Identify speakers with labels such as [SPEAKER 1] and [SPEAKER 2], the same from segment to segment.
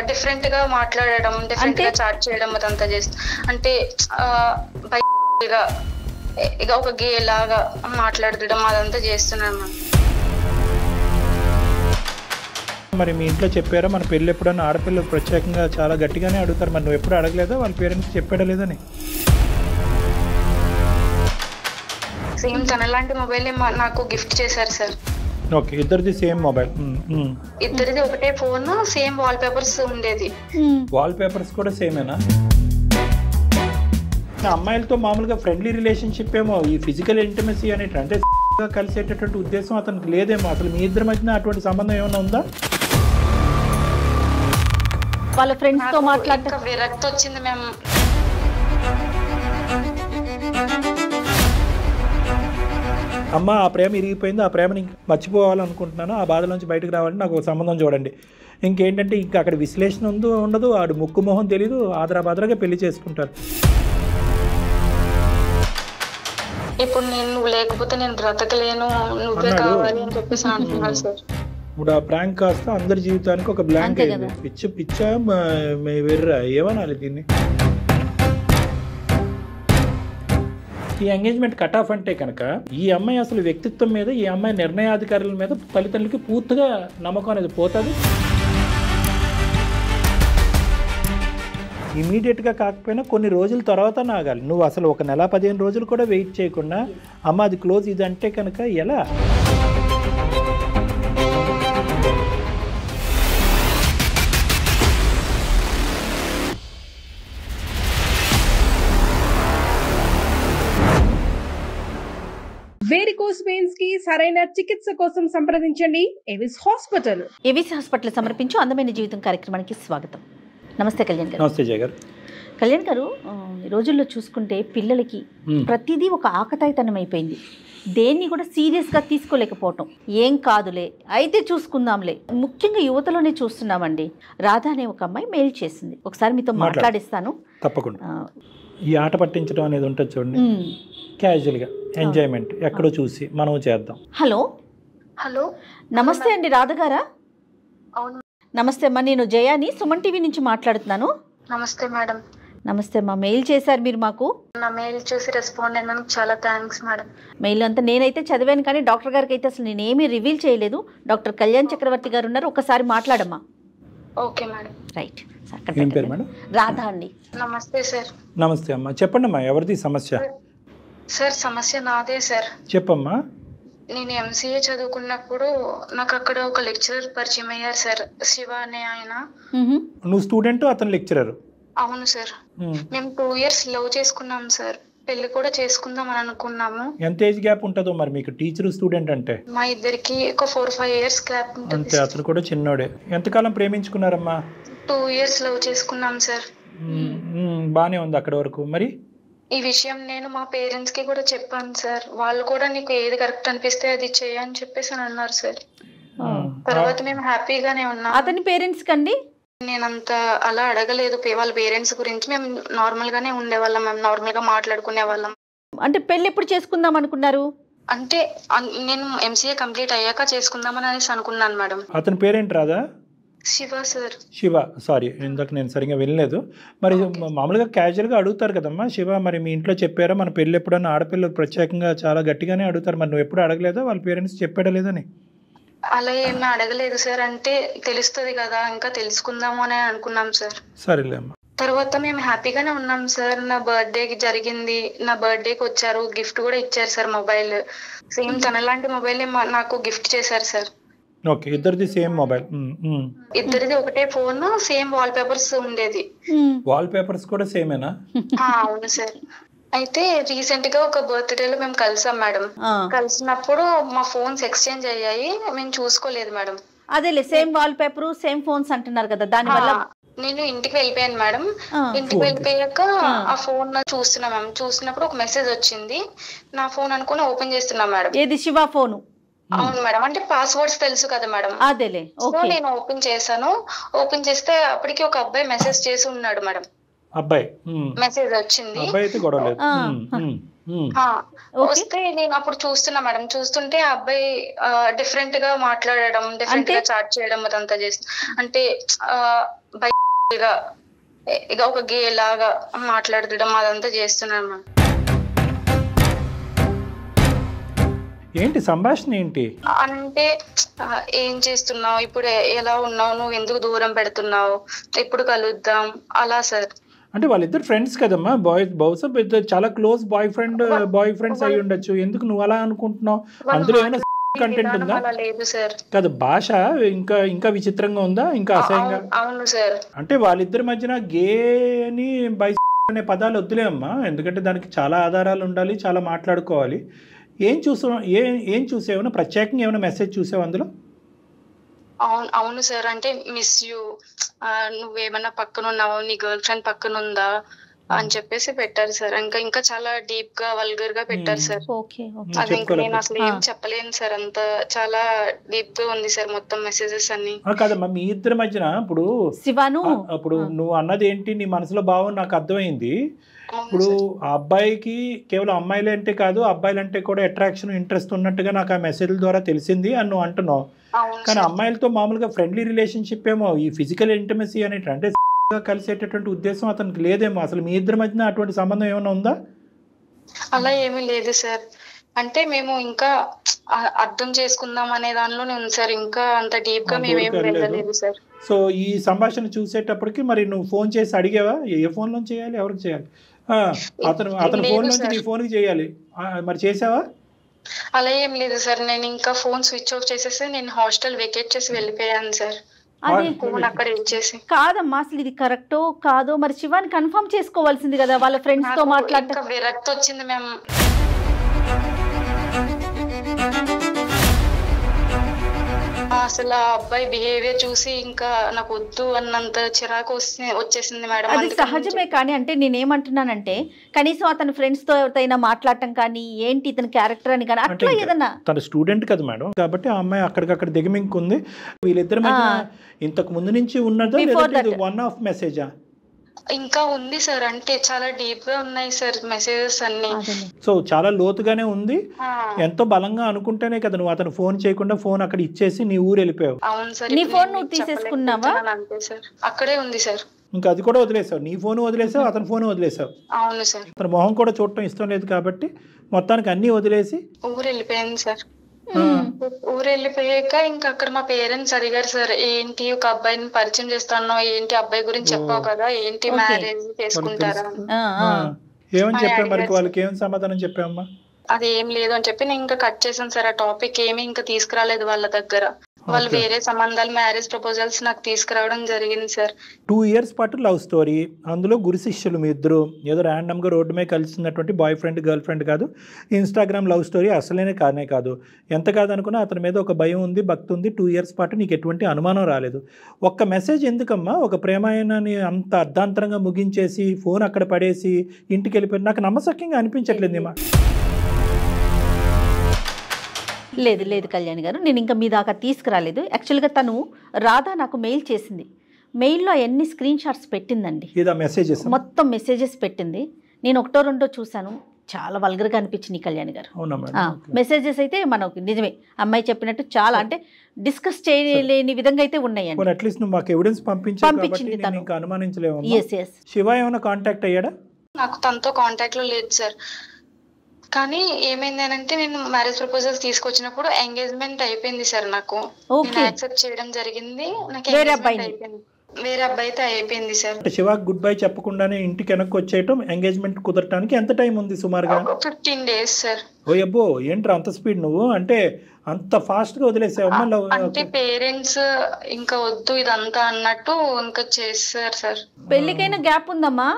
[SPEAKER 1] Different గా మాట్లాడడం, different గా చాట్ చేయడం అదంతా చేస్తా. అంటే బయటగా ఇక ఒక గే లాగా మాట్లాడడం అదంతా చేస్తున్నాను.
[SPEAKER 2] మరి మీ ఇంట్లో చెప్పారా మన పెళ్ళి ఎప్పుడన్నా ఆడపిల్లలు ప్రత్యేకంగా చాలా గట్టిగానే అడుగుతారు, మరి నువ్వు ఎప్పుడు అడగలేదా వాళ్ళ పేరెంట్స్ చెప్పాడా లేదని?
[SPEAKER 1] సేమ్ తనలాంటి మొబైల్ నాకు గిఫ్ట్ చేశారు సార్.
[SPEAKER 2] ఓకే, ఇద్దరిది సేమ్ మొబైల్?
[SPEAKER 1] ఇద్దరిది ఒకటే ఫోన్, సేమ్ వాల్ పేపర్స్ ఉండేది.
[SPEAKER 2] వాల్ పేపర్స్ కూడా సేమేనా? అమ్మాయిలతో మామూలుగా ఫ్రెండ్లీ రిలేషన్షిప్ ఏమో, ఈ ఫిజికల్ ఇంటిమసీ అనేటి అంటే కలిసేటటువంటి ఉద్దేశం అతనికి లేదేమో. అసలు మీ ఇద్దరి మధ్యన అటువంటి సంబంధం ఏమైనా ఉందా?
[SPEAKER 3] వాళ్ళ ఫ్రెండ్స్ తో మాట్లాడటం
[SPEAKER 1] విరక్తి వచ్చింది. మేము
[SPEAKER 2] అమ్మ ఆ ప్రేమ ఇరిగిపోయింది, ఆ ప్రేమని మర్చిపోవాలనుకుంటున్నాను, ఆ బాధ నుంచి బయటకు రావాలని నాకు ఒక సంబంధం చూడండి. ఇంకేంటంటే ఇంకా అక్కడ విశ్లేషణ ఉండదు, ఆడు ముక్కు మొహం తెలీదు, ఆదరాబాదరాగా పెళ్లి చేసుకుంటారు.
[SPEAKER 1] ఇప్పుడు నువ్వు లేకపోతే నేను బ్రతకలేను, నువ్వే కావాలి అని చెప్పేసి అంటున్నాను సార్.
[SPEAKER 2] ఇప్పుడు ఆ ప్రాంక్ కాస్త అందరి జీవితానికి ఒక బ్లాంక్ అయింది. పిచ్చా వెర్రా ఏమనాలి దీన్ని? ఈ ఎంగేజ్మెంట్ కట్ ఆఫ్ అంటే కనుక ఈ అమ్మాయి అసలు వ్యక్తిత్వం మీద, ఈ అమ్మాయి నిర్ణయాధికారుల మీద తల్లిదండ్రులకి పూర్తిగా నమ్మకం అనేది పోతుంది. ఇమీడియట్గా కాకపోయినా కొన్ని రోజుల తర్వాత నాగాలి. నువ్వు అసలు ఒక నెల 15 రోజులు కూడా వెయిట్ చేయకుండా అమ్మ అది క్లోజ్ ఇది అంటే కనుక ఎలా?
[SPEAKER 4] వేరికోస్ వెయిన్స్ కి సరైన చికిత్స కోసం సంప్రదించండి ఎవిస్ హాస్పిటల్.
[SPEAKER 3] ఎవిస్ హాస్పిటల్ సమర్పించు అందమైన జీవితం కార్యక్రమానికి స్వాగతం. నమస్తే కళ్యాణ్ గారు.
[SPEAKER 2] నమస్తే జయ గారు.
[SPEAKER 3] కళ్యాణ్ గారు, ఈ రోజుల్లో చూసుకుంటే పిల్లలకి ప్రతిదీ ఒక ఆకతాయితనం అయిపోయింది. దేన్ని కూడా సీరియస్గా తీసుకోలేకపోవటం. ఏం కాదులే అయితే చూసుకుందాంలే. ముఖ్యంగా యువతలోనే చూస్తున్నామండి. రాధా అనే ఒక అమ్మాయి మెయిల్ చేసింది, ఒకసారి మీతో మాట్లాడిస్తాను.
[SPEAKER 2] తప్పకుండా. ఈ ఆట పట్టించడం అనేది ఉంటుంది చూడండి, క్యాజువల్గా ఎంజాయ్మెంట్ ఎక్కడో చూసి మనం చేద్దాం.
[SPEAKER 3] హలో
[SPEAKER 1] హలో,
[SPEAKER 3] నమస్తే అండి రాధ గారా?
[SPEAKER 1] అవును.
[SPEAKER 3] నమస్తే అమ్మా, నేను జయాని సుమన్ టీవీ నుంచి మాట్లాడుతున్నాను.
[SPEAKER 1] నమస్తే మేడం.
[SPEAKER 3] నమస్తే అమ్మా, మెయిల్ చేశారు మీరు మాకు.
[SPEAKER 1] నా మెయిల్ చూసి రెస్పాండ్ అయినందుకు చాలా థ్యాంక్స్ మేడం.
[SPEAKER 3] మెయిల్ అంతా నేనైతే చదివాను, కానీ డాక్టర్ గారికి అయితే అసలు నేనేమీ రివీల్ చేయలేదు. డాక్టర్ కళ్యాణ్ చక్రవర్తి గారు ఉన్నారు, ఒకసారి మాట్లాడమ్మా.
[SPEAKER 1] Okay madam.
[SPEAKER 3] రైట్.
[SPEAKER 2] ఏం పేరు మేడం?
[SPEAKER 3] రాధా అండి.
[SPEAKER 1] నమస్తే సార్.
[SPEAKER 2] నమస్తే అమ్మా, చెప్పండి అమ్మా, ఎవరిది సమస్య?
[SPEAKER 1] సార్ సమస్య నాదే సార్.
[SPEAKER 2] చెప్పమ్మా.
[SPEAKER 1] నేను ఎంసీఏ చదువుకున్నప్పుడు నాకు అక్కడ ఒక లెక్చరర్ పరిచయం అయ్యారు సార్, శివ అనే ఆయన.
[SPEAKER 2] నువ్వు స్టూడెంట్, అతను లెక్చరర్?
[SPEAKER 1] అవును సార్. మేము 2 years లవ్ చేసుకున్నాం సార్, పెళ్లి కూడా చేసుకుందాం అని అనుకున్నాము.
[SPEAKER 2] ఎంత ఏజ్ గ్యాప్ ఉంటుందో మరి మీకు టీచర్ స్టూడెంట్ అంటే?
[SPEAKER 1] మా ఇద్దరికి ఒక 4-5 years గ్యాప్ ఉంటుంది.
[SPEAKER 2] అంతే, అతను కూడా చిన్నోడే. ఎంతకాలం ప్రేమించుకున్నారమ్మా?
[SPEAKER 1] 2 years లవ్ చేసుకున్నాం సార్.
[SPEAKER 2] బానే ఉంది అక్కడ వరకు. మరి
[SPEAKER 1] ఈ విషయం నేను మా పేరెంట్స్ కి కూడా చెప్పాను సార్. వాళ్ళు కూడా నీకు ఏది కరెక్ట్ అనిపిస్తే అది చేయని చెప్పేసి అని అన్నారు సార్. తర్వాత మేము హ్యాపీగానే ఉన్నాం.
[SPEAKER 3] అతని పేరెంట్స్ కండి
[SPEAKER 1] నేనంత అలా అడగలేదు వాళ్ళ పేరెంట్స్ గురించి. మేము నార్మల్ గానే ఉండేవాళ్ళం, మేము నార్మల్ గా మాట్లాడుకునే వాళ్ళం.
[SPEAKER 3] అంటే పెళ్లి ఎప్పుడు చేసుకుందాం అనుకున్నారు?
[SPEAKER 1] అంటే నేను ఎంసీఏ కంప్లీట్ అయ్యాక చేసుకుందామని అనేసి అనుకున్నాను మేడం.
[SPEAKER 2] అతని పేరెంట్ రాదా?
[SPEAKER 1] శివ సార్.
[SPEAKER 2] శివ, సారీ ఇందాక నేను సరిగ్గా వినలేదు. మరి మామూలుగా క్యాజువల్గా అడుగుతారు కదమ్మా శివ, మరి మీ ఇంట్లో చెప్పారా మన పెళ్ళి ఎప్పుడన్నా ఆడపిల్లలు ప్రత్యేకంగా చాలా గట్టిగానే అడుగుతారు, మరి నువ్వు ఎప్పుడు అడగలేదా వాళ్ళ పేరెంట్స్ చెప్పాడా లేదని?
[SPEAKER 1] అలా ఏమీ అడగలేదు సార్. అంటే తెలుస్తుంది కదా, ఇంకా తెలుసుకుందాము అని అనుకున్నాం సార్.
[SPEAKER 2] సరేలే అమ్మా.
[SPEAKER 1] తర్వాత మేము హ్యాపీగానే ఉన్నాం సార్. నా బర్త్డేకి జరిగింది, నా బర్త్డేకి వచ్చారు, గిఫ్ట్ కూడా ఇచ్చారు సార్, మొబైల్. సేమ్ తనలాంటి మొబైల్ నాకు గిఫ్ట్ చేశారు సార్.
[SPEAKER 2] ఓకే, ఇద్దరిది సేమ్ మొబైల్?
[SPEAKER 1] ఇద్దరిది ఒకటే ఫోన్, సేమ్ వాల్ పేపర్స్ ఉండేది.
[SPEAKER 2] వాల్ పేపర్స్ కూడా సేమేనా?
[SPEAKER 1] అవును సార్. అయితే రీసెంట్ గా ఒక బర్త్డే లో మేము కలిసాం మేడం. కలిసినప్పుడు మా ఫోన్స్ ఎక్స్చేంజ్ అయ్యాయి, మేము చూసుకోలేదు మేడం.
[SPEAKER 3] అదేలే, same wall paper same phones అంటున్నారు కదా, దాని వల్ల
[SPEAKER 1] నేను ఇంటికి వెళ్ళిపోయాను మేడం. ఇంటికి వెళ్ళిపోయాక ఆ ఫోన్ చూస్తున్నా మ్యామ్. చూసినప్పుడు ఒక మెసేజ్ వచ్చింది, నా ఫోన్ అనుకుని ఓపెన్ చేస్తున్నా మేడం.
[SPEAKER 3] ఏది? శివ ఫోను?
[SPEAKER 1] అవును మేడం. అంటే పాస్వర్డ్స్ తెలుసు కదా మేడం.
[SPEAKER 3] అదేలే.
[SPEAKER 1] సో నేను ఓపెన్ చేశాను. ఓపెన్ చేస్తే అప్పటికి ఒక అబ్బాయి మెసేజ్ చేసి ఉన్నాడు మేడం.
[SPEAKER 2] అబ్బాయి
[SPEAKER 1] మెసేజ్ వచ్చింది. వస్తే నేను అప్పుడు చూస్తున్నా మేడం. చూస్తుంటే ఆ అబ్బాయి డిఫరెంట్ గా మాట్లాడడం, డిఫరెంట్ గా చాట్ చేయడం అదంతా చేస్తుంది. అంటే బయటగా ఇక ఒక గే లాగా మాట్లాడడం అదంతా చేస్తున్నాను మేడం.
[SPEAKER 2] ఏంటి సంభాషణ ఏంటి
[SPEAKER 1] అంటే ఏం చేస్తున్నావు ఇప్పుడు, ఎలా ఉన్నావు, నువ్వు ఎందుకు దూరం పెడుతున్నావు, ఎప్పుడు కలుద్దాం అలా సార్.
[SPEAKER 2] అంటే వాళ్ళిద్దరు ఫ్రెండ్స్ కదమ్మా, బహుశా చాలా క్లోజ్ బాయ్ ఫ్రెండ్స్ అయి ఉండొచ్చు. ఎందుకు నువ్వు అలా అనుకుంటున్నావు? అందులో ఏమైనా కంటెంట్ ఉందా?
[SPEAKER 1] లేదు సార్.
[SPEAKER 2] కాదు, భాష ఇంకా విచిత్రంగా ఉందా, ఇంకా అసహ్యంగా?
[SPEAKER 1] అవును సార్.
[SPEAKER 2] అంటే వాళ్ళిద్దరి మధ్యన గే అని బై అనే పదాలు వద్దులే అమ్మా, ఎందుకంటే దానికి చాలా ఆధారాలు ఉండాలి, చాలా మాట్లాడుకోవాలి. ఏం చూసావు? ప్రత్యేకంగా ఏమైనా మెసేజ్ చూసావు అందులో?
[SPEAKER 1] అవును సార్. అంటే మిస్ యూ, నువ్వేమన్నా పక్కన ఉన్నావు, నీ గర్ల్ ఫ్రెండ్ పక్కన ఉందా అని చెప్పేసి పెట్టారు సార్. ఇంకా చాలా డీప్ గా వల్గర్ గా పెట్టారు సార్. అది ఇంకా నేను అసలు ఏం చెప్పలేను సార్, అంత చాలా డీప్ గా ఉంది సార్ మొత్తం మెసేజెస్ అన్ని.
[SPEAKER 2] కాదమ్మా, మీ ఇద్దరి మధ్యన ఇప్పుడు నువ్వు అన్నది ఏంటి, నీ మనసులో భావం నాకు అర్థమైంది. ఇప్పుడు ఆ అబ్బాయికి కేవలం అమ్మాయిలు అంటే కాదు, అబ్బాయిలు అంటే కూడా అట్రాక్షన్, ఇంట్రెస్ట్ ఉన్నట్టుగా నాకు ఆ మెసేజ్ల ద్వారా తెలిసింది అని నువ్వు అంటున్నావు. కానీ అమ్మాయిలతో మామూలుగా ఫ్రెండ్లీ రిలేషన్షిప్ ఏమో, ఈ ఫిజికల్ ఇంటిమసీ అనేటి అంటే కలిసేటటువంటి ఉద్దేశం అతనికి లేదేమో. అసలు మీ ఇద్దరి మధ్యన అటువంటి సంబంధం ఏమైనా ఉందా?
[SPEAKER 1] అలా ఏమీ లేదు సార్. అంటే మేము ఇంకా అర్థం చేసుకుందాం అనే దానిలోనే ఉంది సార్, ఇంకా అంత డీప్ గా మేమేమి వెళ్ళలేదు సార్.
[SPEAKER 2] సో ఈ సంభాషణ చూసేటప్పటికి మరి నువ్వు ఫోన్ చేసి అడిగావా? ఏ ఫోన్ లో చేయాలి, ఎవరికి చేయాలి? అతను ఫోన్ నుంచి నీ ఫోన్ కి చేయాలి, మరి చేసావా?
[SPEAKER 1] అలా ఏం లేదు సార్. నేను ఇంకా ఫోన్ స్విచ్ ఆఫ్ చేసేసి నేను హాస్టల్ వెకేట్ చేసి వెళ్ళిపోయాను సార్. అక్కడ ఇచ్చేసి.
[SPEAKER 3] కాదమ్మా, అసలు ఇది కరెక్టో కాదో మరి శివాని కన్ఫర్మ్ చేసుకోవాల్సింది కదా, వాళ్ళ ఫ్రెండ్స్ తో మాట్లాడటం.
[SPEAKER 1] విరక్తి వచ్చింది మేము. అసలు ఆ అబ్బాయి బిహేవియర్ చూసి ఇంకా నాకు వద్దు అన్నంత చిరాకు వచ్చేసింది మేడం.
[SPEAKER 3] అది సహజమే, కానీ అంటే నేనేమంటున్నానంటే కనీసం అతని ఫ్రెండ్స్ తో ఎవరితోనైనా మాట్లాడటం కానీ, ఏంటి ఇతని క్యారెక్టర్ అని కానీ అట్లా ఏదన్నా.
[SPEAKER 2] తన స్టూడెంట్ కదా మేడం, కాబట్టి ఆ అమ్మాయి అక్కడికక్కడ దిగమింకుంది. వీళ్ళిద్దరి మధ్య ఇంతకు ముందు నుంచి ఉన్నదా, వన్ ఆఫ్ మెసేజా?
[SPEAKER 1] ఇంకా ఉంది సార్. అంటే చాలా డీప్ గా ఉన్నాయి సార్ మెసేజెస్ అన్ని.
[SPEAKER 2] సో చాలా లోతుగానే ఉంది. ఎంతో బలంగా అనుకుంటేనే కదా నువ్వు అతను ఫోన్ చేయకుండా ఫోన్ అక్కడ ఇచ్చేసి నీ ఊరు వెళ్ళిపోయావు.
[SPEAKER 1] అవును సార్.
[SPEAKER 3] నీ ఫోన్ నువ్వు తీసేసుకున్నావా?
[SPEAKER 1] అంతే సార్, అక్కడే ఉంది సార్.
[SPEAKER 2] ఇంకా అది కూడా వదిలేసావు, నీ ఫోన్ వదిలేసావు, అతని ఫోన్ వదిలేసావు.
[SPEAKER 1] అవును సార్.
[SPEAKER 2] అతని మొహం కూడా చూడటం ఇష్టం లేదు కాబట్టి మొత్తానికి అన్ని వదిలేసి
[SPEAKER 1] ఊరు వెళ్ళిపోయింది సార్. ఊరు వెళ్ళిపోయాక ఇంకా అక్కడ మా పేరెంట్స్ అడిగారు సార్, ఏంటి ఒక అబ్బాయిని పరిచయం చేస్తాను, ఏంటి అబ్బాయి గురించి చెప్పావు కదా, ఏంటి మ్యారేజ్ చేసుకుంటారా?
[SPEAKER 2] ఏమని చెప్పావు మరి వాళ్ళకి? ఏం సమాధానం చెప్పావమ్మా?
[SPEAKER 1] అది ఏం లేదు అని చెప్పి నేను ఇంకా కట్ చేశాను సార్. ఆ టాపిక్ ఏమి ఇంకా తీసుకురాలేదు వాళ్ళ దగ్గర. వాళ్ళు వేరే సంబంధాలు, మ్యారేజ్ ప్రపోజల్స్ నాకు తీసుకురావడం జరిగింది సార్.
[SPEAKER 2] 2 years పాటు లవ్ స్టోరీ, అందులో గురు శిష్యులు మీ ఇద్దరు. ఏదో ర్యాండమ్గా రోడ్డు మీద కలిసినటువంటి బాయ్ ఫ్రెండ్ గర్ల్ ఫ్రెండ్ కాదు, ఇన్స్టాగ్రామ్ లవ్ స్టోరీ అసలేనే కానే కాదు. ఎంత కాదనుకున్నా అతని మీద ఒక భయం ఉంది, భక్తి ఉంది. 2 years పాటు నీకు ఎటువంటి అనుమానం రాలేదు. ఒక్క మెసేజ్ ఎందుకమ్మా ఒక ప్రేమాయణాన్ని అంత అర్ధాంతరంగా ముగించేసి ఫోన్ అక్కడ పడేసి ఇంటికి వెళ్ళిపోయి? నాకు నమ్మశక్యంగా అనిపించట్లేదు. ఏమా
[SPEAKER 3] లేదు కళ్యాణ్ గారు, నేను ఇంకా మీ దాకా తీసుకురాలేదు. యాక్చువల్గా తను రాధా నాకు మెయిల్ చేసింది. మెయిల్లో అవన్నీ స్క్రీన్ షాట్స్ పెట్టిందండి, మొత్తం మెసేజెస్ పెట్టింది. నేను 1-2 చూశాను, చాలా వల్గర్గా అనిపించింది కళ్యాణ్ గారు. మెసేజెస్ అయితే మనకు నిజమే అమ్మాయి చెప్పినట్టు చాలా, అంటే డిస్కస్ చేయలేని విధంగా అయితే ఉన్నాయండి. పంపించింది తను.
[SPEAKER 2] శివ ఏమైనా కాంటాక్ట్ అయ్యాడా?
[SPEAKER 1] నాకు తనతో కాంటాక్ట్ లో లేదు సార్. కానీ ఏమైంది అంటే నేను మ్యారేజ్ ప్రపోజల్స్ తీసుకొచ్చినప్పుడు ఎంగేజ్మెంట్ అయిపోయింది సార్. నాకు యాక్సెప్ట్ చేయడం జరిగింది. నాకు వేరే అబ్బాయితో అయిపోయింది సార్.
[SPEAKER 2] శివ గుడ్ బై చెప్పకుండానే ఇంటికి వెనక్కి వచ్చేయటం, ఎంగేజ్మెంట్ కుదరటానికి ఎంత టైం ఉంది సుమారుగా?
[SPEAKER 1] 15 days సార్.
[SPEAKER 2] ఓ అబ్బో, ఏంట్రా అంత స్పీడ్ నువ్వు? అంటే అంత ఫాస్ట్ గా వదిలేసావు?
[SPEAKER 1] అంటే పేరెంట్స్ ఇంకా వద్దు ఇదంతా అన్నట్టు ఇంకా చేశారు సార్.
[SPEAKER 3] పెళ్లికైనా గ్యాప్ ఉందమ్మా?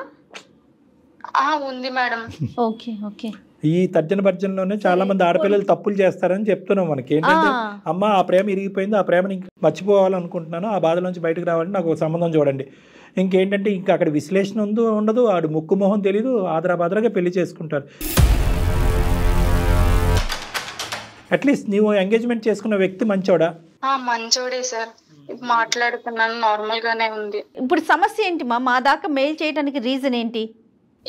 [SPEAKER 1] ఉంది మేడం.
[SPEAKER 3] ఓకే.
[SPEAKER 2] ఈ తర్జన భర్జనలోనే చాలా మంది ఆడపిల్లలు తప్పులు చేస్తారని చెప్తున్నాం. మనకి ఏంటంటే అమ్మ ఆ ప్రేమ ఇరిగిపోయింది, ఆ ప్రేమని మర్చిపోవాలనుకుంటున్నాను, ఆ బాధ నుంచి బయటకు రావాలని నాకు ఒక సంబంధం చూడండి. ఇంకేంటంటే ఇంకా అక్కడ విశ్లేషణ ఉండదు, ఆడు ముక్కు మొహం తెలీదు, ఆదరాబాదరాగా పెళ్లి చేసుకుంటారు. అట్లీస్ట్ నీవు ఎంగేజ్మెంట్ చేసుకున్న వ్యక్తి మంచోడా?
[SPEAKER 1] మంచోడే సార్, మాట్లాడుతున్నాను, నార్మల్ గానే ఉంది.
[SPEAKER 3] ఇప్పుడు సమస్య ఏంటి మా దాకా మెయిల్ చేయడానికి రీజన్ ఏంటి?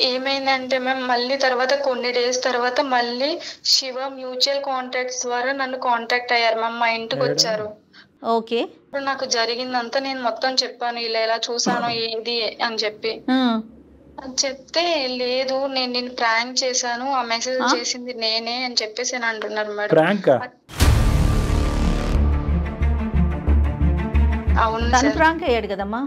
[SPEAKER 1] ఏమైందంటే మ్యామ్ మళ్ళీ తర్వాత కొన్ని డేస్ తర్వాత మళ్ళీ శివ మ్యూచువల్ కాంటాక్ట్స్ ద్వారా నన్ను కాంటాక్ట్ అయ్యారు మ్యామ్, మా ఇంటికి వచ్చారు.
[SPEAKER 3] ఓకే.
[SPEAKER 1] ఇప్పుడు నాకు జరిగిందంతా నేను మొత్తం చెప్పాను, ఇలా చూసాను ఏది అని చెప్పి. చెప్తే లేదు నేను నిన్ను ప్రాంక్ చేశాను, ఆ మెసేజ్ చేసింది నేనే అని చెప్పేసి అంటున్నారు మేడం. అవును సార్,
[SPEAKER 3] ప్రాంక్ అయ్యాడు కదమ్మా.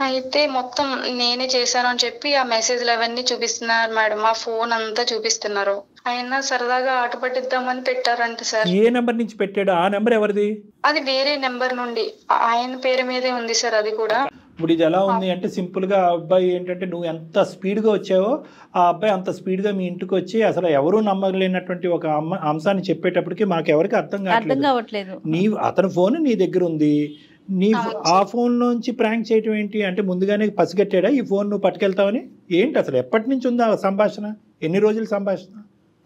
[SPEAKER 1] అయితే మొత్తం నేనే చేశాను అని చెప్పి ఆ మెసేజ్లు అవన్నీ చూపిస్తున్నారు మేడం, ఆ ఫోన్ అంతా చూపిస్తున్నారు. ఆయన సరదాగా ఆట పట్టిద్దామని పెట్టారంట సార్.
[SPEAKER 2] ఏ నెంబర్ నుంచి పెట్టాడు? ఆ నెంబర్ ఎవరిది?
[SPEAKER 1] అది వేరే నెంబర్ నుండి, ఆయన పేరు మీదే ఉంది సార్ అది కూడా.
[SPEAKER 2] ఇప్పుడు ఇది ఎలా ఉంది అంటే సింపుల్ గా ఆ అబ్బాయి ఏంటంటే నువ్వు ఎంత స్పీడ్ గా వచ్చావో ఆ అబ్బాయి అంత స్పీడ్ గా మీ ఇంటికి వచ్చి అసలు ఎవరూ నమ్మలేనటువంటి ఒక అంశాన్ని చెప్పేటప్పటికి మాకెవరికి అర్థం కావట్లేదు. అతని ఫోన్ నీ దగ్గర ఉంది, నీ ఆ ఫోన్ నుంచి ప్రాంక్ చేయటం ఏంటి అంటే ముందుగానే పసిగట్టాడా ఈ ఫోన్ నువ్వు పట్టుకెళ్తావని? ఏంటి అసలు ఎప్పటి నుంచి ఉందా సంభాషణ? ఎన్ని రోజుల సంభాషణ?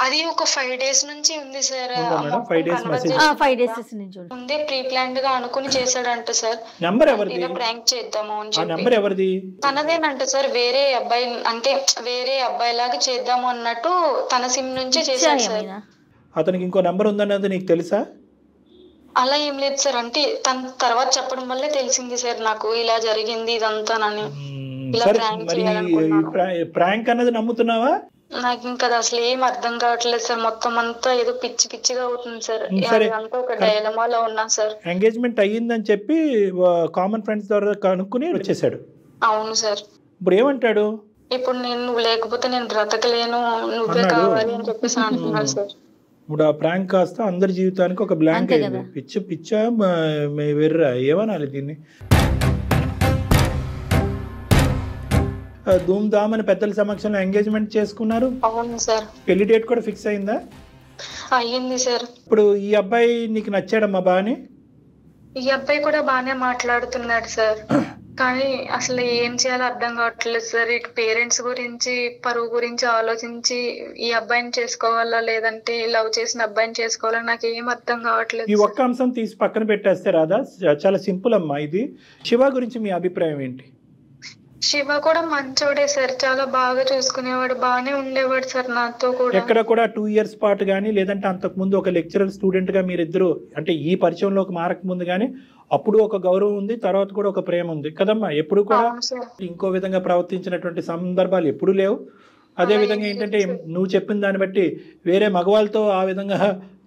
[SPEAKER 1] అది ఒక 5 days నుంచి ఉంది సార్.
[SPEAKER 2] 5 days మెసేజ్
[SPEAKER 1] ముందే ప్రీ ప్లాన్డ్ గా అనుకుని చేశాడంట సార్.
[SPEAKER 2] నంబర్ ఎవరిది?
[SPEAKER 1] ప్రాంక్ చేద్దాము అని
[SPEAKER 2] చెప్పి. నంబర్ ఎవరిది?
[SPEAKER 1] తనదేనంట సార్. వేరే అబ్బాయి అంటే వేరే అబ్బాయి లాగా చేద్దాము అన్నట్టు తన సిమ్ నుంచి చేశాడు సార్.
[SPEAKER 2] అతనికి ఇంకో నంబర్ ఉందన్నది నీకు తెలుసా?
[SPEAKER 1] అలా ఏం లేదు సార్, అంటే తన తర్వాత చెప్పడం వల్లే తెలిసింది సార్ నాకు ఇలా జరిగింది ఇదంతానని.
[SPEAKER 2] ప్రాంక్ అన్నది నమ్ముతున్నావా?
[SPEAKER 1] నాకు ఇంకా అసలు ఏం అర్థం కావట్లేదు సార్, మొత్తం అంతా ఏదో పిచ్చి పిచ్చిగా అవుతుంది సార్. అంతా ఒక డైలమాలో ఉన్నా సార్.
[SPEAKER 2] ఎంగేజ్మెంట్ అయ్యిందని చెప్పి కామన్ ఫ్రెండ్స్ ద్వారా కనుక్కుని వచ్చేసాడు.
[SPEAKER 1] అవును సార్.
[SPEAKER 2] ఇప్పుడు ఏమంటాడు?
[SPEAKER 1] ఇప్పుడు నువ్వు లేకపోతే నేను బ్రతకలేను, నువ్వే కావాలి అని చెప్పేసి అంటున్నాడు సార్.
[SPEAKER 2] ఇప్పుడు ఆ ప్రాంక్ కాస్త అందరి జీవితానికి ఒక బ్లాంక్ అయింది. పిచ్చా వెర్రా ఏమనాలి దీన్ని? ధూమ్ ధామ్ అని పెద్దల సమక్షంలో ఎంగేజ్మెంట్ చేసుకున్నారు.
[SPEAKER 1] అవును సార్.
[SPEAKER 2] పెళ్లి డేట్ కూడా ఫిక్స్ అయిందా?
[SPEAKER 1] అయ్యింది సార్.
[SPEAKER 2] ఇప్పుడు ఈ అబ్బాయి నీకు నచ్చాడమ్మా బానే?
[SPEAKER 1] ఈ అబ్బాయి కూడా బానే మాట్లాడుతున్నాడు సార్, కానీ అసలు ఏం చేయాలో అర్థం కావట్లేదు సార్. ఇటు పేరెంట్స్ గురించి పరువు గురించి ఆలోచించి ఈ అబ్బాయిని చేసుకోవాలా లేదంటే లవ్ చేసిన అబ్బాయిని చేసుకోవాలా నాకు ఏం అర్థం కావట్లేదు.
[SPEAKER 2] ఈ ఒక్క అంశం తీసి పక్కన పెట్టేస్తే రాదా? చాలా సింపుల్ అమ్మా ఇది. శివ గురించి మీ అభిప్రాయం ఏంటి?
[SPEAKER 1] శివ కూడా మంచోడే సార్, చాలా బాగా చూసుకునేవాడు, బాగానే ఉండేవాడు సార్ నాతో కూడా.
[SPEAKER 2] ఎక్కడ కూడా 2 years పాటు కానీ లేదంటే అంతకు ముందు ఒక లెక్చరర్ స్టూడెంట్ గా మీరిద్దరు అంటే ఈ పరిచయంలోకి మారక ముందు కానీ అప్పుడు ఒక గౌరవం ఉంది, తర్వాత కూడా ఒక ప్రేమ ఉంది కదమ్మా. ఎప్పుడు కూడా ఇంకో విధంగా ప్రవర్తించినటువంటి సందర్భాలు ఎప్పుడు లేవు. అదే విధంగా ఏంటంటే నువ్వు చెప్పిన దాన్ని బట్టి వేరే మగవాళ్ళతో ఆ విధంగా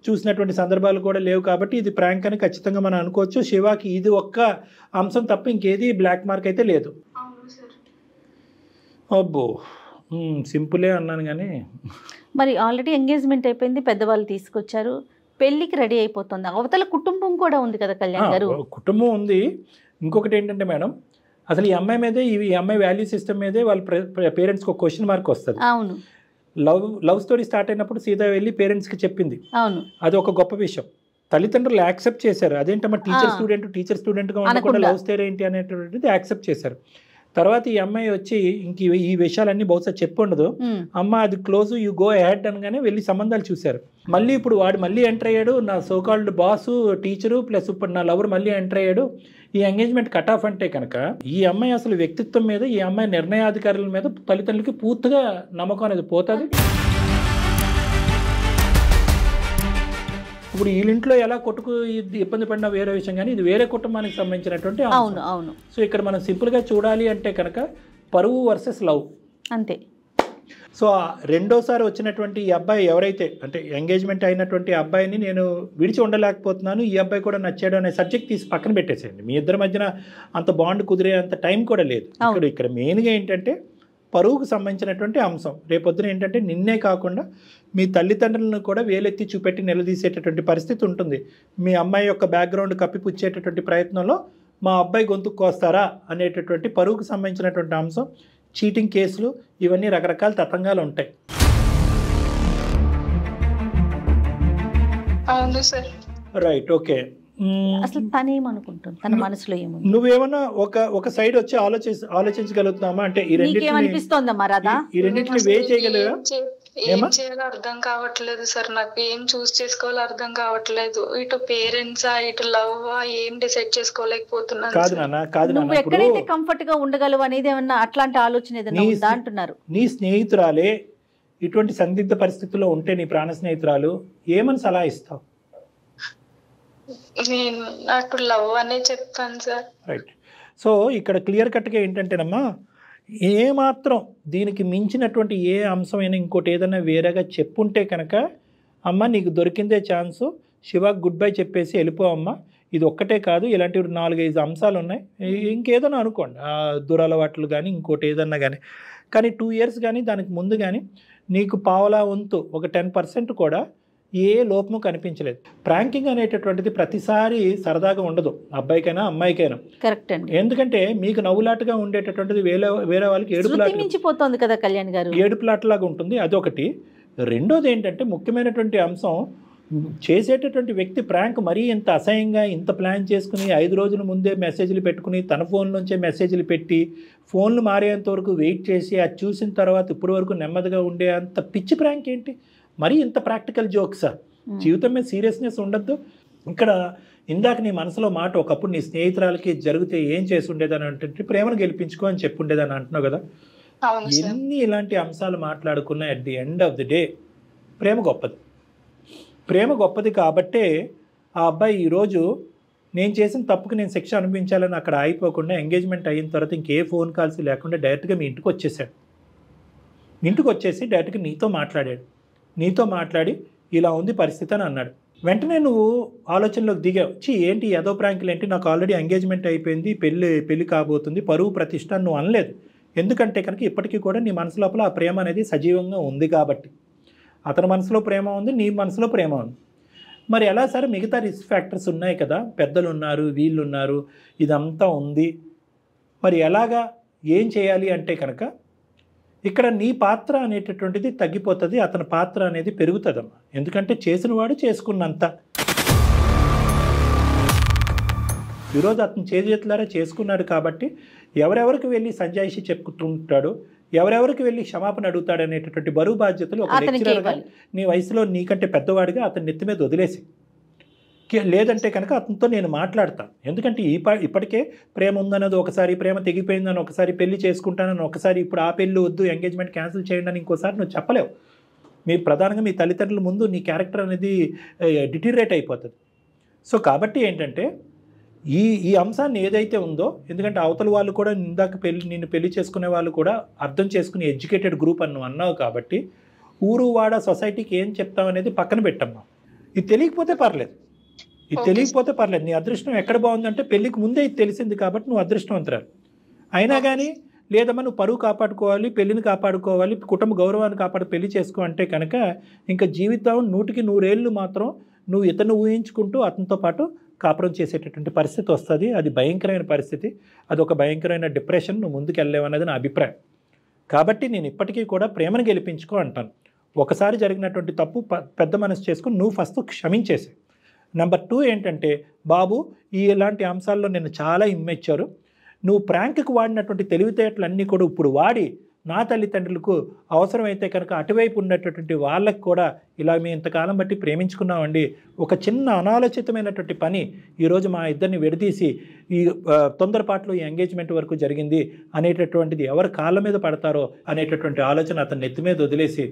[SPEAKER 2] చూసినటువంటి సందర్భాలు కూడా లేవు. కాబట్టి ఇది ప్రాంక్ అని ఖచ్చితంగా మనం అనుకోవచ్చు. శివాకి ఇది ఒక్క అంశం తప్ప ఇంకేది బ్లాక్ మార్క్ అయితే లేదు. అబ్బో సింపులే అన్నాను కానీ
[SPEAKER 3] మరి ఆల్రెడీ ఎంగేజ్మెంట్ అయిపోయింది, పెద్దవాళ్ళు తీసుకొచ్చారు, పెళ్లికి రెడీ అయిపోతుంది. అవతల కుటుంబం కూడా ఉంది కదా కళ్యాణ్ గారు.
[SPEAKER 2] కుటుంబం ఉంది. ఇంకొకటి ఏంటంటే మేడం అసలు ఈ అమ్మాయి మీదే ఈ అమ్మాయి వాల్యూ సిస్టమ్ మీదే వాళ్ళ పేరెంట్స్కి ఒక క్వశ్చన్ మార్క్ వస్తుంది.
[SPEAKER 3] అవును.
[SPEAKER 2] లవ్ స్టోరీ స్టార్ట్ అయినప్పుడు సీదా వెళ్ళి పేరెంట్స్కి చెప్పింది.
[SPEAKER 3] అవును.
[SPEAKER 2] అది ఒక గొప్ప విషయం. తల్లిదండ్రులు యాక్సెప్ట్ చేశారు. అదేంటమ్మా టీచర్ స్టూడెంట్గా ఉండకుండా లవ్ స్టోరీ ఏంటి అనేటువంటిది యాక్సెప్ట్ చేశారు. తర్వాత ఈ అమ్మాయి వచ్చి ఇంక ఈ విషయాలన్నీ బహుశా చెప్పుండదు, అమ్మ అది క్లోజ్ యూ గో అహెడ్ అనగానే వెళ్ళి సంబంధాలు చూశారు. మళ్ళీ ఇప్పుడు వాడు మళ్ళీ ఎంటర్ అయ్యాడు, నా సోకాల్డ్ బాసు టీచరు ప్లస్ ఇప్పుడు నా లవర్ మళ్ళీ ఎంటర్ అయ్యాడు. ఈ ఎంగేజ్మెంట్ కట్ ఆఫ్ అంటే కనుక ఈ అమ్మాయి అసలు వ్యక్తిత్వం మీద ఈ అమ్మాయి నిర్ణయాధికారుల మీద తల్లిదండ్రులకి పూర్తిగా నమ్మకం అనేది పోతుంది. ఇప్పుడు వీళ్ళింట్లో ఎలా కొట్టుకు ఇబ్బంది పడినా వేరే విషయం, కానీ ఇది వేరే కుటుంబానికి సంబంధించినటువంటి
[SPEAKER 3] అవును.
[SPEAKER 2] సో ఇక్కడ మనం సింపుల్గా చూడాలి అంటే కనుక పరువు వర్సెస్ లవ్
[SPEAKER 3] అంతే.
[SPEAKER 2] సో రెండోసారి వచ్చినటువంటి ఈ అబ్బాయి ఎవరైతే అంటే ఎంగేజ్మెంట్ అయినటువంటి అబ్బాయిని నేను విడిచి ఉండలేకపోతున్నాను, ఈ అబ్బాయి కూడా నచ్చాడు అనే సబ్జెక్ట్ తీసి పక్కన పెట్టేసేయండి. మీ ఇద్దరి మధ్యన అంత బాండ్ కుదిరే అంత టైం కూడా లేదు. ఇక్కడ మెయిన్గా ఏంటంటే పరువుకు సంబంధించినటువంటి అంశం. రేపొద్దున ఏంటంటే నిన్నే కాకుండా మీ తల్లిదండ్రులను కూడా వేలెత్తి చూపెట్టి నిలదీసేటటువంటి పరిస్థితి ఉంటుంది. మీ అమ్మాయి యొక్క బ్యాక్గ్రౌండ్ కప్పిపుచ్చేటటువంటి ప్రయత్నంలో మా అబ్బాయి గొంతుకు కోస్తారా అనేటటువంటి పరువుకు సంబంధించినటువంటి అంశం, చీటింగ్ కేసులు, ఇవన్నీ రకరకాల తతంగాలు ఉంటాయి.
[SPEAKER 1] అవును సార్.
[SPEAKER 2] Right, okay.
[SPEAKER 3] అసలు తనేమనుకుంటుంది, తన మనసులో ఏముంది?
[SPEAKER 2] నువ్వేమన్నా ఒక సైడ్ వచ్చి ఆలోచించగలుగుతున్నామా? అంటే ఈ రెండింటిని వే చేయగలరా?
[SPEAKER 1] ఏం చేయాలో అర్థం కావట్లేదు సార్, నాకు ఏం చూస్ చేసుకోవాలో అర్థం కావట్లేదు. ఇటు పేరెంట్స్ ఇటు లవ్ ఏం డిసైడ్ చేసుకోలేకపోతున్నాను.
[SPEAKER 2] కాదు నాన్న, కాదు
[SPEAKER 3] నువ్వు
[SPEAKER 2] నాన్న,
[SPEAKER 3] ఎక్కడైతే కంఫర్ట్ గా ఉండగలవు అనేది ఏమన్నా అట్లాంటి ఆలోచన ఏదైనా ఉందా అంటున్నారు.
[SPEAKER 2] నీ స్నేహితురాలే ఇటువంటి సందిగ్ధ పరిస్థితుల్లో ఉంటే నీ ప్రాణ స్నేహితురాలు ఏమని సలహా ఇస్తావు?
[SPEAKER 1] నేను నాకు లవ్ అనే చెప్తాను సార్.
[SPEAKER 2] రైట్. సో ఇక్కడ క్లియర్ కట్గా ఏంటంటేనమ్మా, ఏమాత్రం దీనికి మించినటువంటి ఏ అంశమైనా ఇంకోటి ఏదైనా వేరేగా చెప్పుంటే కనుక అమ్మ నీకు దొరికిందే ఛాన్సు, శివాకి గుడ్ బై చెప్పేసి వెళ్ళిపోవమ్మా. ఇది ఒక్కటే కాదు, ఇలాంటివి 4-5 అంశాలు ఉన్నాయి. ఇంకేదైనా అనుకోండి, దురలవాట్లు కానీ ఇంకోటి ఏదన్నా కానీ. కానీ 2 years కానీ దానికి ముందు కానీ నీకు పావలా వంతు ఒక 10% కూడా ఏ లోపము కనిపించలేదు. ప్రాంకింగ్ అనేటటువంటిది ప్రతిసారి సరదాగా ఉండదు, అబ్బాయికైనా అమ్మాయికైనా.
[SPEAKER 3] కరెక్ట్ అండి.
[SPEAKER 2] ఎందుకంటే మీకు నవ్వులాటగా ఉండేటటువంటిది వేరే వాళ్ళకి
[SPEAKER 3] ఏడుపులాట కదా కళ్యాణ్ గారు,
[SPEAKER 2] ఏడుపులాటలాగా ఉంటుంది. అదొకటి. రెండోది ఏంటంటే ముఖ్యమైనటువంటి అంశం, చేసేటటువంటి వ్యక్తి ప్రాంక్ మరీ ఇంత అసహ్యంగా ఇంత ప్లాన్ చేసుకుని 5 రోజుల ముందే మెసేజ్లు పెట్టుకుని తన ఫోన్ నుంచే మెసేజ్లు పెట్టి ఫోన్లు మారేంత వరకు వెయిట్ చేసి అది చూసిన తర్వాత ఇప్పటి వరకు నెమ్మదిగా ఉండే అంత పిచ్చి ప్రాంక్ ఏంటి? మరీ ఇంత ప్రాక్టికల్ జోక్సా? జీవితం మీద సీరియస్నెస్ ఉండద్దు. ఇక్కడ ఇందాక నీ మనసులో మాట, ఒకప్పుడు నీ స్నేహితురాలకి జరిగితే ఏం చేసి ఉండేదని అంటే ప్రేమను గెలిపించుకో అని చెప్పుండేదని అంటున్నావు కదా. ఎన్ని ఇలాంటి అంశాలు మాట్లాడుకున్నా at the end of the day ప్రేమ గొప్పది. ప్రేమ గొప్పది కాబట్టే ఆ అబ్బాయి ఈరోజు నేను చేసిన తప్పుకి నేను శిక్ష అనిపించాలని అక్కడ ఆగిపోకుండా ఎంగేజ్మెంట్ అయిన తర్వాత ఇంకే ఫోన్ కాల్స్ లేకుండా డైరెక్ట్గా మీ ఇంటికి వచ్చేసాడు. ఇంటికి వచ్చేసి డైరెక్ట్గా నీతో మాట్లాడాడు. నీతో మాట్లాడి ఇలా ఉంది పరిస్థితి అని అన్నాడు. వెంటనే నువ్వు ఆలోచనలోకి దిగావు, ఏంటి ఏదో ప్రాంకులు ఏంటి, నాకు ఆల్రెడీ ఎంగేజ్మెంట్ అయిపోయింది, పెళ్ళి కాబోతుంది, పరువు ప్రతిష్ట నువ్వు అనలేదు. ఎందుకంటే కనుక ఇప్పటికీ కూడా నీ మనసు లోపల ఆ ప్రేమ అనేది సజీవంగా ఉంది కాబట్టి. అతని మనసులో ప్రేమ ఉంది, నీ మనసులో ప్రేమ ఉంది. మరి ఎలా సరే మిగతా రిస్క్ ఫ్యాక్టర్స్ ఉన్నాయి కదా, పెద్దలు ఉన్నారు, వీళ్ళు ఉన్నారు, ఇదంతా ఉంది. మరి ఎలాగా ఏం చేయాలి అంటే కనుక ఇక్కడ నీ పాత్ర అనేటటువంటిది తగ్గిపోతుంది, అతని పాత్ర అనేది పెరుగుతుందమ్మా. ఎందుకంటే చేసిన వాడు చేసుకున్నంత. ఈరోజు అతను చేతులారా చేసుకున్నాడు కాబట్టి ఎవరెవరికి వెళ్ళి సంజాయిషి చెప్పుకుంటుంటాడు, ఎవరెవరికి వెళ్ళి క్షమాపణ అడుగుతాడు అనేటటువంటి బరువు బాధ్యతలు ఒక లెక్చరర్గా నీ వయసులో నీకంటే పెద్దవాడిగా అతని నెత్తి మీద వదిలేసి, లేదంటే కనుక అతనితో నేను మాట్లాడతాను. ఎందుకంటే ఇప్పటికే ప్రేమ ఉందన్నది ఒకసారి, ప్రేమ తెగిపోయిందని ఒకసారి, పెళ్లి చేసుకుంటానని ఒకసారి, ఇప్పుడు ఆ పెళ్ళి వద్దు ఎంగేజ్మెంట్ క్యాన్సిల్ చేయండి అని ఇంకోసారి నువ్వు చెప్పలేవు. ప్రధానంగా మీ తల్లిదండ్రుల ముందు నీ క్యారెక్టర్ అనేది డిటీరియేట్ అయిపోతుంది. సో కాబట్టి ఏంటంటే ఈ అంశాన్ని ఏదైతే ఉందో, ఎందుకంటే అవతల వాళ్ళు కూడా ఇందాక నిన్ను పెళ్లి చేసుకునే వాళ్ళు కూడా అర్థం చేసుకుని ఎడ్యుకేటెడ్ గ్రూప్ అని నువ్వు అన్నావు కాబట్టి ఊరు వాడ సొసైటీకి ఏం చెప్తావు అనేది పక్కన పెట్టమ్మా. ఇది తెలియకపోతే పర్లేదు, నీ అదృష్టం ఎక్కడ బాగుందంటే పెళ్ళికి ముందే ఇది తెలిసింది కాబట్టి నువ్వు అదృష్టవంతురాలు. అయినా కానీ లేదమ్మా నువ్వు పరువు కాపాడుకోవాలి, పెళ్ళిని కాపాడుకోవాలి, కుటుంబ గౌరవాన్ని పెళ్లి చేసుకో అంటే కనుక ఇంకా జీవితం 100కి 100 ఏళ్ళు మాత్రం నువ్వు ఇతను ఊహించుకుంటూ అతనితో పాటు కాపురం చేసేటటువంటి పరిస్థితి వస్తుంది. అది భయంకరమైన పరిస్థితి, అది ఒక భయంకరమైన డిప్రెషన్, నువ్వు ముందుకు వెళ్ళలేవన్నది నా అభిప్రాయం. కాబట్టి నేను ఇప్పటికీ కూడా ప్రేమను గెలిపించుకో అంటాను. ఒకసారి జరిగినటువంటి తప్పు పెద్ద మనసు చేసుకుని నువ్వు ఫస్ట్ క్షమించేసే. నెంబర్ 2 ఏంటంటే, బాబు ఇలాంటి అంశాల్లో నేను చాలా ఇమ్మెచ్చారు, నువ్వు ప్రాంక్కి వాడినటువంటి తెలివితేటలన్నీ కూడా ఇప్పుడు వాడి నా తల్లిదండ్రులకు అవసరమైతే కనుక అటువైపు ఉన్నటువంటి వాళ్ళకి కూడా ఇలా మేము ఇంతకాలం బట్టి ప్రేమించుకున్నామండి, ఒక చిన్న అనాలోచితమైనటువంటి పని ఈరోజు మా ఇద్దరిని విడదీసి ఈ తొందరపాట్లో ఈ ఎంగేజ్మెంట్ వరకు జరిగింది అనేటటువంటిది ఎవరు కాళ్ళ మీద పడతారో అనేటటువంటి ఆలోచన అతని నెత్తి మీద వదిలేసి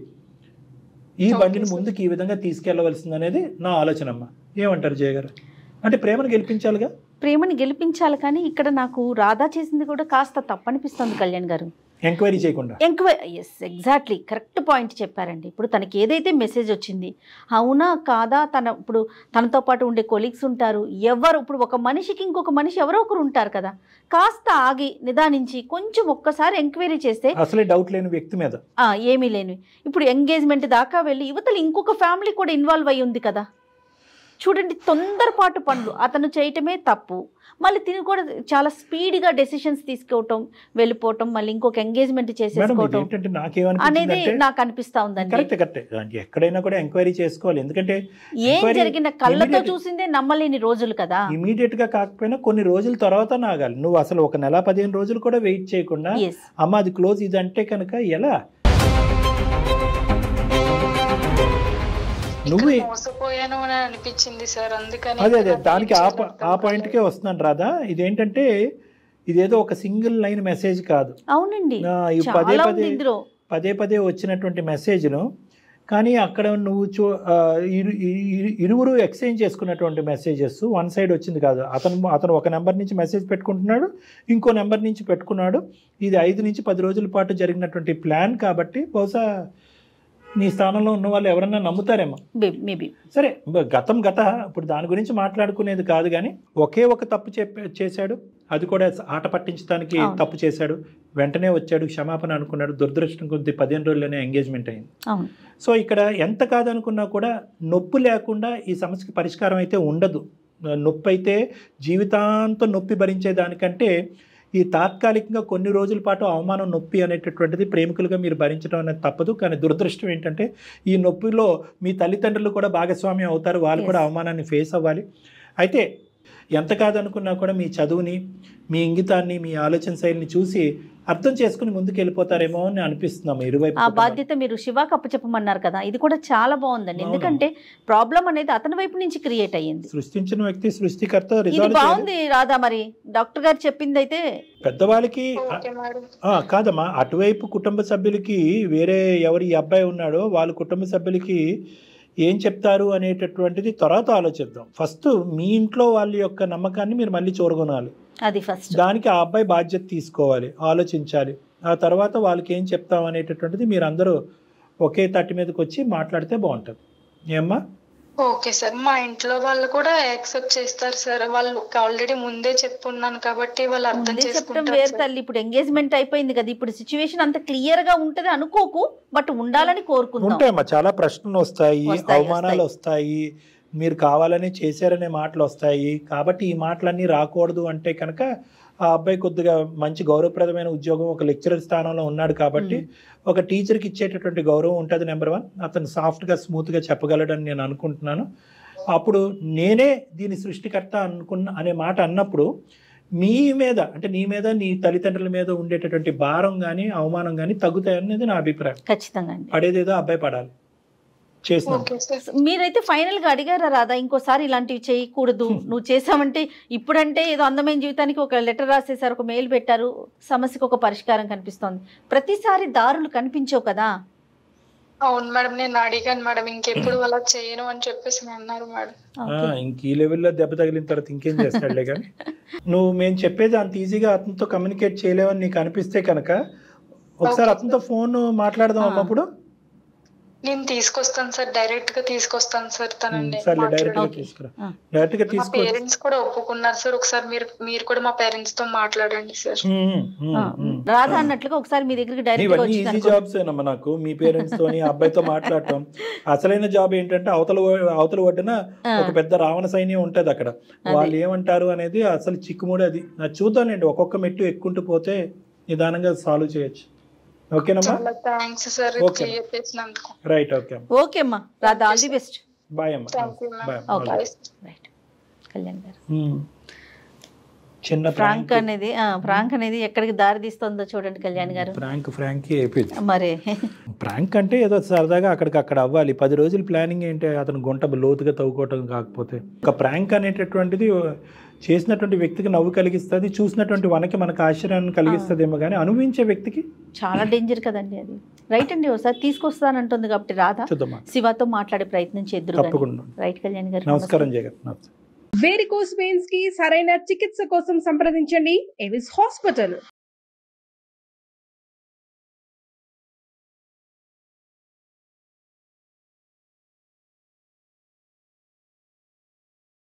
[SPEAKER 2] ఈ బండిని ముందుకు ఈ విధంగా తీసుకెళ్లవలసింది అనేది నా ఆలోచన అమ్మా. ఏమంటారు జయ గారు? అంటే ప్రేమను గెలిపించాలిగా.
[SPEAKER 3] ప్రేమను గెలిపించాలి, కానీ ఇక్కడ నాకు రాధా చేసింది కూడా కాస్త తప్పనిపిస్తుంది కళ్యాణ్ గారు.
[SPEAKER 2] ఎంక్వైరీ చేయకుండా.
[SPEAKER 3] ఎస్, ఎగ్జాక్ట్లీ కరెక్ట్ పాయింట్ చెప్పారండి. ఇప్పుడు తనకి ఏదైతే మెసేజ్ వచ్చింది అవునా కాదా, ఇప్పుడు తనతో పాటు ఉండే కొలీగ్స్ ఉంటారు, ఇప్పుడు ఒక మనిషికి ఇంకొక మనిషి ఎవరో ఒకరు ఉంటారు కదా, కాస్త ఆగి నిదానించి కొంచెం ఒక్కసారి ఎంక్వైరీ చేస్తే
[SPEAKER 2] అసలే డౌట్ లేని వ్యక్తి మీద
[SPEAKER 3] ఏమీ లేని, ఇప్పుడు ఎంగేజ్మెంట్ దాకా వెళ్ళి యువతలు ఇంకొక ఫ్యామిలీ కూడా ఇన్వాల్వ్ అయ్యి ఉంది కదా. చూడండి, తొందరపాటు పనులు అతను చేయటమే తప్పు, మళ్ళీ తిని కూడా చాలా స్పీడ్గా డెసిషన్స్ తీసుకోవటం, వెళ్ళిపోవటం, మళ్ళీ ఇంకొక ఎంగేజ్మెంట్ చేసేసుకోవటం అనేది నాకు అనిపిస్తా ఉందండి.
[SPEAKER 2] ఎక్కడైనా కూడా ఎంక్వైరీ చేసుకోవాలి, ఎందుకంటే
[SPEAKER 3] ఏం జరిగిన కళ్ళతో చూసిందే నమ్మలేని రోజులు కదా.
[SPEAKER 2] ఇమీడియట్ గా కాకపోయినా కొన్ని రోజుల తర్వాత నాగాలి. నువ్వు అసలు ఒక నెల 15 రోజులు కూడా వెయిట్ చేయకుండా అమ్మ అది క్లోజ్ ఇది అంటే కనుక ఎలా? నువ్వు
[SPEAKER 1] మోసపోయాను అని అనిపించింది సార్, అందుకని
[SPEAKER 2] అదే దానికి ఆ పాయింట్కే వస్తున్నాను రాధా. ఇదేంటంటే ఇదేదో ఒక సింగిల్ లైన్ మెసేజ్ కాదు.
[SPEAKER 3] అవునండి,
[SPEAKER 2] పదే పదే వచ్చినటువంటి మెసేజ్ను, కానీ అక్కడ నువ్వు ఇరువురు ఎక్స్చేంజ్ చేసుకున్నటువంటి మెసేజెస్ వన్ సైడ్ వచ్చింది కాదు. అతను ఒక నెంబర్ నుంచి మెసేజ్ పెట్టుకుంటున్నాడు, ఇంకో నెంబర్ నుంచి పెట్టుకున్నాడు. ఇది 5 నుంచి 10 రోజుల పాటు జరిగినటువంటి ప్లాన్ కాబట్టి బహుశా నీ స్థానంలో ఉన్న వాళ్ళు ఎవరన్నా నమ్ముతారేమో. సరే, గతం ఇప్పుడు దాని గురించి మాట్లాడుకునేది కాదు, కానీ ఒకే ఒక తప్పు చేశాడు, అది కూడా ఆట పట్టించడానికి తప్పు చేశాడు. వెంటనే వచ్చాడు, క్షమాపణ అనుకున్నాడు. దురదృష్టం కొద్ది 15 రోజుల్లోనే ఎంగేజ్మెంట్ అయింది. సో ఇక్కడ ఎంత కాదనుకున్నా కూడా నొప్పి లేకుండా ఈ సమస్యకి పరిష్కారం అయితే ఉండదు. నొప్పి అయితే జీవితాంతం నొప్పి భరించేదానికంటే ఈ తాత్కాలికంగా కొన్ని రోజుల పాటు అవమానం, నొప్పి అనేటటువంటిది ప్రేమికులుగా మీరు భరించడం అనేది తప్పదు. కానీ దురదృష్టం ఏంటంటే ఈ నొప్పిలో మీ తల్లిదండ్రులు కూడా భాగస్వామ్యం అవుతారు, వాళ్ళు కూడా అవమానాన్ని ఫేస్ అవ్వాలి. అయితే ఎంత కాదనుకున్నా కూడా మీ చదువుని, మీ ఇంగితాన్ని, మీ ఆలోచన శైలిని చూసి అర్థం చేసుకుని ముందుకు వెళ్ళిపోతారేమో అని అనిపిస్తున్నాము. ఇరువైపు
[SPEAKER 3] ఆ బాధ్యత మీరు శివాకి అప్పచెప్పమన్నారు కదా, ఇది కూడా చాలా బాగుందండి. ఎందుకంటే ప్రాబ్లం అనేది అతని వైపు నుంచి క్రియేట్ అయ్యింది.
[SPEAKER 2] సృష్టించిన వ్యక్తి సృష్టికర్త.
[SPEAKER 3] ఇది బాగుంది రాధా. మరి డాక్టర్ గారు చెప్పింది అయితే
[SPEAKER 2] పెద్దవాళ్ళకి కాదమ్మా, అటువైపు కుటుంబ సభ్యులకి వేరే ఎవరు ఈ అబ్బాయి ఉన్నాడో వాళ్ళ కుటుంబ సభ్యులకి ఏం చెప్తారు అనేటటువంటిది తర్వాత ఆలోచిద్దాం. ఫస్ట్ మీ ఇంట్లో వాళ్ళ యొక్క నమ్మకాన్ని మీరు మళ్ళీ చూరగొనాలి.
[SPEAKER 3] అది ఫస్ట్.
[SPEAKER 2] దానికి ఆ అబ్బాయి బాధ్యత తీసుకోవాలి, ఆలోచించాలి. ఆ తర్వాత వాళ్ళకి ఏం చెప్తాం అనేటటువంటిది మీరు అందరూ ఒకే తట్టి మీదకి వచ్చి మాట్లాడితే బాగుంటుంది. ఏమ్మా?
[SPEAKER 1] ఓకే సార్, మా ఇంట్లో వాళ్ళు కూడా యాక్సెప్ట్ చేస్తారు సార్. వాళ్ళు ఆల్రెడీ ముందే చెప్పున్నాను కాబట్టి వాళ్ళు అర్థం చేసుకుంటారు.
[SPEAKER 3] వేరు తల్లి, ఇప్పుడు ఎంగేజ్మెంట్ అయిపోయింది కదా, ఇప్పుడు సిచ్యువేషన్ అంత క్లియర్ గా ఉంటది అనుకోకు, బట్ ఉండాలని కోరుకుంటాం.
[SPEAKER 2] ఉంటాయమ్మా, చాలా ప్రశ్నలు వస్తాయి, అవమానాలు వస్తాయి, మీరు కావాలని చేశారనే మాటలు వస్తాయి. కాబట్టి ఈ మాటలన్నీ రాకూడదు అంటే కనుక ఆ అబ్బాయి కొద్దిగా మంచి గౌరవప్రదమైన ఉద్యోగం, ఒక లెక్చరర్ స్థానంలో ఉన్నాడు కాబట్టి ఒక టీచర్కి ఇచ్చేటటువంటి గౌరవం ఉంటుంది. నెంబర్ 1, అతను సాఫ్ట్గా స్మూత్గా చెప్పగలడని నేను అనుకుంటున్నాను. అప్పుడు నేనే దీని సృష్టికర్త అనే మాట అన్నప్పుడు మీ మీద, అంటే నీ మీద, నీ తల్లిదండ్రుల మీద ఉండేటటువంటి భారం కానీ అవమానం కానీ తగ్గుతాయనేది నా అభిప్రాయం.
[SPEAKER 3] ఖచ్చితంగా
[SPEAKER 2] పడేదేదో అబ్బాయి పడాలి.
[SPEAKER 3] మీరైతే ఫైనల్ గా అడిగారా రాధా, ఇంకోసారి ఇలాంటివి చేయకూడదు నువ్వు చేసావంటే? ఇప్పుడంటే ఏదో అందమైన జీవితానికి ఒక లెటర్ రాసేసారు, ఒక మెయిల్ పెట్టారు, సమస్యకు ఒక పరిష్కారం కనిపిస్తోంది. ప్రతిసారి దారులు కనిపించవు కదా.
[SPEAKER 1] అవును మేడం, నేను అడిగాను మేడం, ఇంకెప్పుడు అలా చేయను అని చెప్పేసి అన్నారు మేడం.
[SPEAKER 2] ఇంక ఈ లెవెల్లో దెబ్బ తగిలిన తర్వాత ఇంకేం చేస్తాడులే. కానీ నువ్వు మేము చెప్పేది అంత ఈజీగా అతనితో కమ్యూనికేట్ చేయలేవని నీకు అనిపిస్తే కనుక ఒకసారి అతనితో ఫోన్ మాట్లాడదాం అన్నప్పుడు.
[SPEAKER 1] నేను తీసుకొస్తాను సార్, డైరెక్ట్ గా తీసుకొస్తాను సార్ తనండి. పేరెంట్స్ కూడా ఒప్పుకున్నారు సార్. ఒకసారి మీరు కూడా మా పేరెంట్స్ తో మాట్లాడండి సార్.
[SPEAKER 3] రాధా అన్నట్లుగా ఒకసారి మీ దగ్గరికి డైరెక్ట్
[SPEAKER 2] ఈజీ జాబ్స్ ఏనమ్మా నాకు, మీ పేరెంట్స్ తోని అబ్బాయితో మాట్లాడటం. అసలైన జాబ్ ఏంటంటే అవతల ఒడ్డున ఒక పెద్ద రావణ సైన్యం ఉంటది, అక్కడ వాళ్ళు ఏమంటారు అనేది అసలు చిక్కుముడి. అది చూద్దానండి, ఒక్కొక్క మెట్టు ఎక్కుంటూ పోతే నిదానంగా సాల్వ్ చేయొచ్చు. ఓకేనమ్మా? రైట్,
[SPEAKER 3] ఓకే అమ్మా Radha, all the best.
[SPEAKER 2] Bye అమ్మా. బాయ్.
[SPEAKER 3] కళ్యాణ్ గారు, చిన్న ఫ్రాంక్ అనేది ఎక్కడికి దారి తీస్తుందో చూడండి కళ్యాణ్ గారు.
[SPEAKER 2] ఫ్రాంక్ అయిపోయింది
[SPEAKER 3] మరి.
[SPEAKER 2] ప్రాంక్ అంటే ఏదో సరదాగా అక్కడికి అవ్వాలి. 10 రోజుల ప్లానింగ్ ఏంటి, అతను గుంట లోతుగా తవ్వుకోవటం కాకపోతే. ఒక ప్రాంక్ అనేటటువంటిది చేసినటువంటి వ్యక్తికి నవ్వు కలిగిస్తుంది, చూసినటువంటి మనకి ఆశ్చర్యాన్ని కలిగిస్తుందేమో, కానీ అనుభవించే వ్యక్తికి చాలా డేంజర్ కదండి అది. రైట్ అండి, ఒకసారి తీసుకొస్తానంటుంది కాబట్టి రాధా శివతో మాట్లాడే ప్రయత్నం చేద్దాం. తప్పకుండా. రైట్ కళ్యాణ్ గారు, నమస్కారం. జగన్,
[SPEAKER 4] వేరికోస్ వెయిన్స్ కి సరైన చికిత్స కోసం సంప్రదించండి ఎవిస్ హాస్పిటల్.